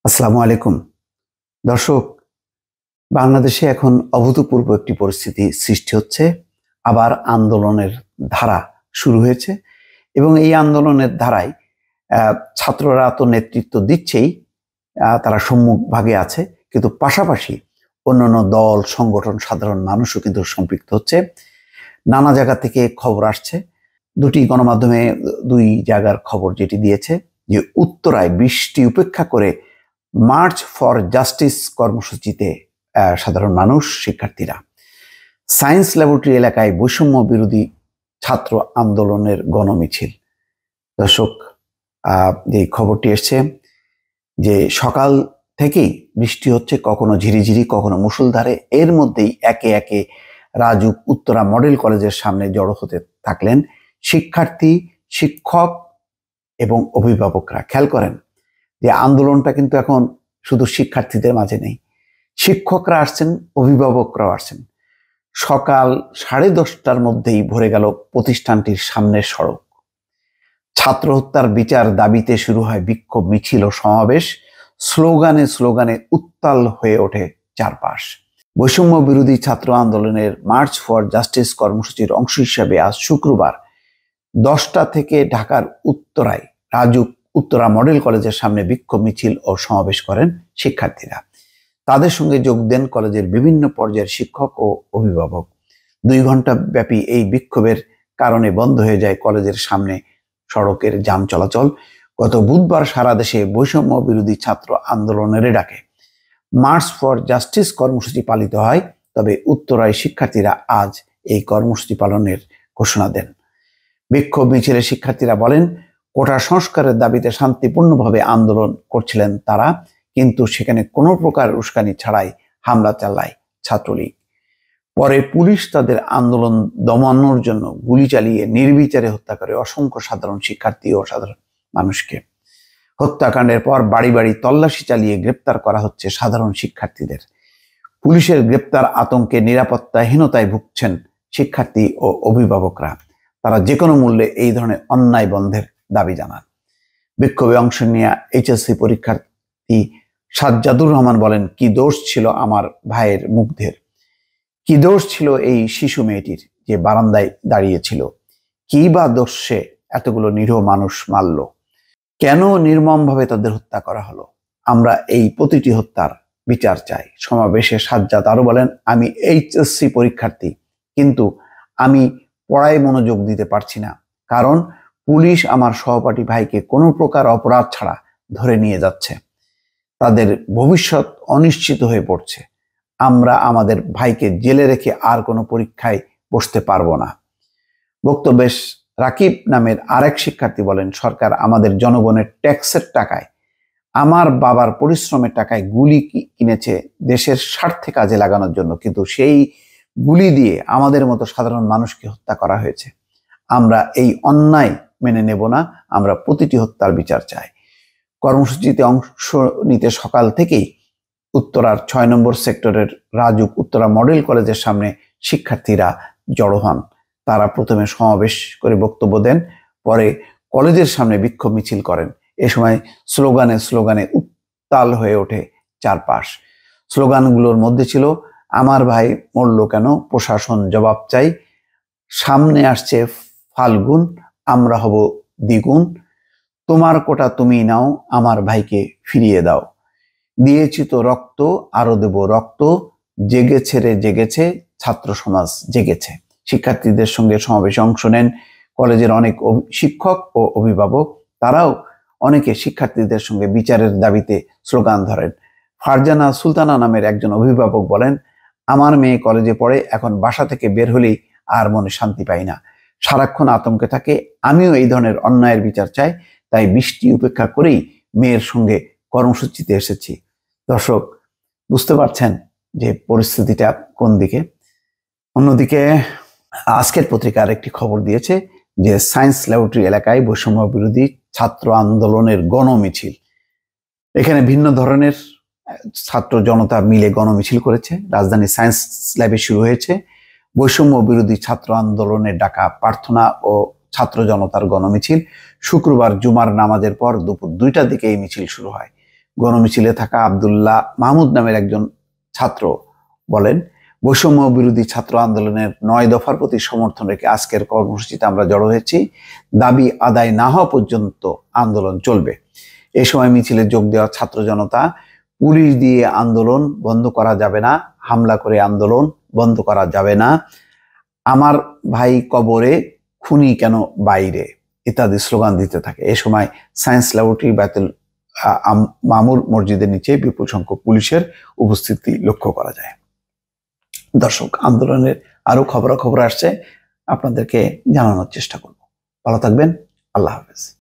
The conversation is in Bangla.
আসসালামু আলাইকুম দর্শক। বাংলাদেশে এখন অভূতপূর্ব একটি পরিস্থিতি সৃষ্টি হচ্ছে। আবার আন্দোলনের ধারা শুরু হয়েছে এবং এই আন্দোলনের ধারায় ছাত্ররা তো নেতৃত্ব দিচ্ছেই, তারা সম্মুখ ভাগে আছে, কিন্তু পাশাপাশি অন্যান্য দল, সংগঠন, সাধারণ মানুষও কিন্তু সম্পৃক্ত হচ্ছে। নানা জায়গা থেকে খবর আসছে। দুটি গণমাধ্যমে দুই জায়গার খবর যেটি দিয়েছে যে উত্তরায় বৃষ্টি উপেক্ষা করে মার্চ ফর জাস্টিস কর্মসূচিতে সাধারণ মানুষ, শিক্ষার্থীরা। সায়েন্স ল্যাবরেটরি এলাকায় বৈষম্য বিরোধী ছাত্র আন্দোলনের গণমিছিল। দর্শক, যে খবরটি এসছে যে সকাল থেকেই বৃষ্টি হচ্ছে, কখনো ঝিরিঝিরি, কখনো মুষলধারে। এর মধ্যেই একে একে রাজুক উত্তরা মডেল কলেজের সামনে জড়ো হতে থাকলেন শিক্ষার্থী, শিক্ষক এবং অভিভাবকরা। খেয়াল করেন যে আন্দোলনটা কিন্তু এখন শুধু শিক্ষার্থীদের মাঝে নেই, শিক্ষকরা আসছেন, অভিভাবকরাও আসছেন। সকাল 10:30টার মধ্যেই ভরে গেল প্রতিষ্ঠানটির সামনের সড়ক। ছাত্র হত্যার বিচার দাবিতে শুরু হয় বিক্ষোভ মিছিল ও সমাবেশ। স্লোগানে স্লোগানে উত্তাল হয়ে ওঠে চারপাশ। বৈষম্য বিরোধী ছাত্র আন্দোলনের মার্চ ফর জাস্টিস কর্মসূচির অংশ হিসাবে আজ শুক্রবার 10টা থেকে ঢাকার উত্তরায় রাজুক উত্তরা মডেল কলেজের সামনে বিক্ষোভ মিছিল ও সমাবেশ করেন শিক্ষার্থীরা। তাদের সঙ্গে যোগ দেন কলেজের বিভিন্ন পর্যায়ের শিক্ষক ও অভিভাবক। 2 ঘন্টা ব্যাপী এই বিক্ষোভের কারণে বন্ধ হয়ে যায় কলেজের সামনে সড়কের যান চলাচল। গত বুধবার সারা দেশে বৈষম্য বিরোধী ছাত্র আন্দোলনের ডাকে মার্চ ফর জাস্টিস কর্মসূচি পালিত হয়। তবে উত্তরায় শিক্ষার্থীরা আজ এই কর্মসূচি পালনের ঘোষণা দেন। বিক্ষোভ মিছিলে শিক্ষার্থীরা বলেন, কোটা সংস্কারের দাবিতে শান্তিপূর্ণভাবে আন্দোলন করছিলেন তারা, কিন্তু সেখানে কোনো প্রকার উস্কানি ছাড়াই হামলা চালায় ছাত্রলীগ। পরে পুলিশ তাদের আন্দোলন দমানোর জন্য গুলি চালিয়ে নির্বিচারে হত্যা করে অসংখ্য সাধারণ শিক্ষার্থী ও সাধারণ মানুষকে। হত্যাকাণ্ডের পর বাড়ি বাড়ি তল্লাশি চালিয়ে গ্রেপ্তার করা হচ্ছে সাধারণ শিক্ষার্থীদের। পুলিশের গ্রেপ্তার আতঙ্কে নিরাপত্তাহীনতায় ভুগছেন শিক্ষার্থী ও অভিভাবকরা। তারা যে কোনো মূল্যে এই ধরনের অন্যায় বন্ধের দাবি জানান। বিক্ষোভে অংশ নিয়ে এইচএসসি পরীক্ষার্থী সাজ্জাদুর রহমান বলেন, কি দোষ ছিল আমার ভাইয়ের মুগ্ধের, কি দোষ ছিল এই শিশু মেয়েটির যে বারান্দায় দাঁড়িয়েছিল, কি বা দোষে এতগুলো নিরীহ মানুষ মারল, কেন নির্মমভাবে তাদের হত্যা করা হলো। আমরা এই প্রতিটি হত্যার বিচার চাই। সমাবেশে সাজ্জাদ আরো বলেন, আমি এইচএসসি পরীক্ষার্থী, কিন্তু আমি পড়ায় মনোযোগ দিতে পারছি না, কারণ পুলিশ আমার সহপাঠী ভাইকে কোনো প্রকার অপরাধ ছাড়া ধরে নিয়ে যাচ্ছে। তাদের ভবিষ্যৎ অনিশ্চিত হয়ে পড়ছে। আমরা আমাদের ভাইকে জেলে রেখে আর কোনো পরীক্ষায় বসতে পারবো না। বক্তব্যে রাকিব নামের আরেক শিক্ষার্থী বলেন, সরকার আমাদের জনগণের ট্যাক্সের টাকায়, আমার বাবার পরিশ্রমের টাকায় গুলি কিনেছে দেশের স্বার্থে কাজে লাগানোর জন্য, কিন্তু সেই গুলি দিয়ে আমাদের মতো সাধারণ মানুষকে হত্যা করা হয়েছে। আমরা এই অন্যায় মেনে নেব না। আমরা প্রতিটি হত্যার বিচার চাই। কর্মসূচিতে অংশ নিতে সকাল থেকেই উত্তরার 6 নম্বর সেক্টরের রাজুক উত্তরা মডেল কলেজের সামনে শিক্ষার্থীরা জড়ো হন। তারা প্রথমে সমাবেশ করে বক্তব্য দেন, পরে কলেজের সামনে বিক্ষোভ মিছিল করেন। এ সময় স্লোগানে স্লোগানে উত্তাল হয়ে ওঠে চারপাশ। স্লোগানগুলোর মধ্যে ছিল, আমার ভাই মরল কেন, প্রশাসন জবাব চাই, সামনে আসছে ফাল্গুন, আমরা হব দ্বিগুণ, তোমার কোটা তুমি নাও, আমার ভাইকে ফিরিয়ে দাও, দিয়েছি তো রক্ত, আরো দেব রক্ত, জেগেছে রে জেগেছে, ছাত্র সমাজ জেগেছে। শিক্ষার্থীদের সঙ্গে সমাবেশে অংশ নেন কলেজের অনেক শিক্ষক ও অভিভাবক। তারাও অনেকে শিক্ষার্থীদের সঙ্গে বিচারের দাবিতে স্লোগান ধরেন। ফারজানা সুলতানা নামের একজন অভিভাবক বলেন, আমার মেয়ে কলেজে পড়ে, এখন বাসা থেকে বের হলেই আর মনে শান্তি পাই না, সারাক্ষণ আতঙ্কে থাকে। আমিও এই ধরনের অন্যায়ের বিচার চাই, তাই বৃষ্টি উপেক্ষা করেই মেয়ের সঙ্গে কর্মসূচিতে এসেছি। দর্শক, বুঝতে পারছেন যে পরিস্থিতিটা কোন দিকে। অন্যদিকে আজকের পত্রিকার একটি খবর দিয়েছে যে সায়েন্স ল্যাবরেটরি এলাকায় বৈষম্য বিরোধী ছাত্র আন্দোলনের গণমিছিল। এখানে ভিন্ন ধরনের ছাত্র জনতা মিলে গণমিছিল করেছে। রাজধানী সায়েন্স ল্যাবে শুরু হয়েছে বৈষম্য বিরোধী ছাত্র আন্দোলনের ডাকা প্রার্থনা ও ছাত্র জনতার গণমিছিল। শুক্রবার জুমার নামাজের পর দুপুর 2টার দিকে এই মিছিল শুরু হয়। গণমিছিলে থাকা আব্দুল্লাহ মাহমুদ নামের একজন ছাত্র বলেন, বৈষম্য বিরোধী ছাত্র আন্দোলনের 9 দফার প্রতি সমর্থন রেখে আজকের কর্মসূচিতে আমরা জড়ো হয়েছি। দাবি আদায় না হওয়া পর্যন্ত আন্দোলন চলবে। এ সময় মিছিলে যোগ দেওয়া ছাত্র জনতা, পুলিশ দিয়ে আন্দোলন বন্ধ করা যাবে না, হামলা করে আন্দোলন বন্ধ করা যাবে না, আমার ভাই কবরে, খুনি কেন বাইরে ইত্যাদি স্লোগান দিতে থাকে। এ সময় সায়েন্স ল্যাবরেটরি বায়তুল মামুর মসজিদের নিচে বিপুল সংখ্যক পুলিশের উপস্থিতি লক্ষ্য করা যায়। দর্শক, আন্দোলনের আরো খবরাখবর আসছে, আপনাদেরকে জানানোর চেষ্টা করব। ভালো থাকবেন। আল্লাহ হাফেজ।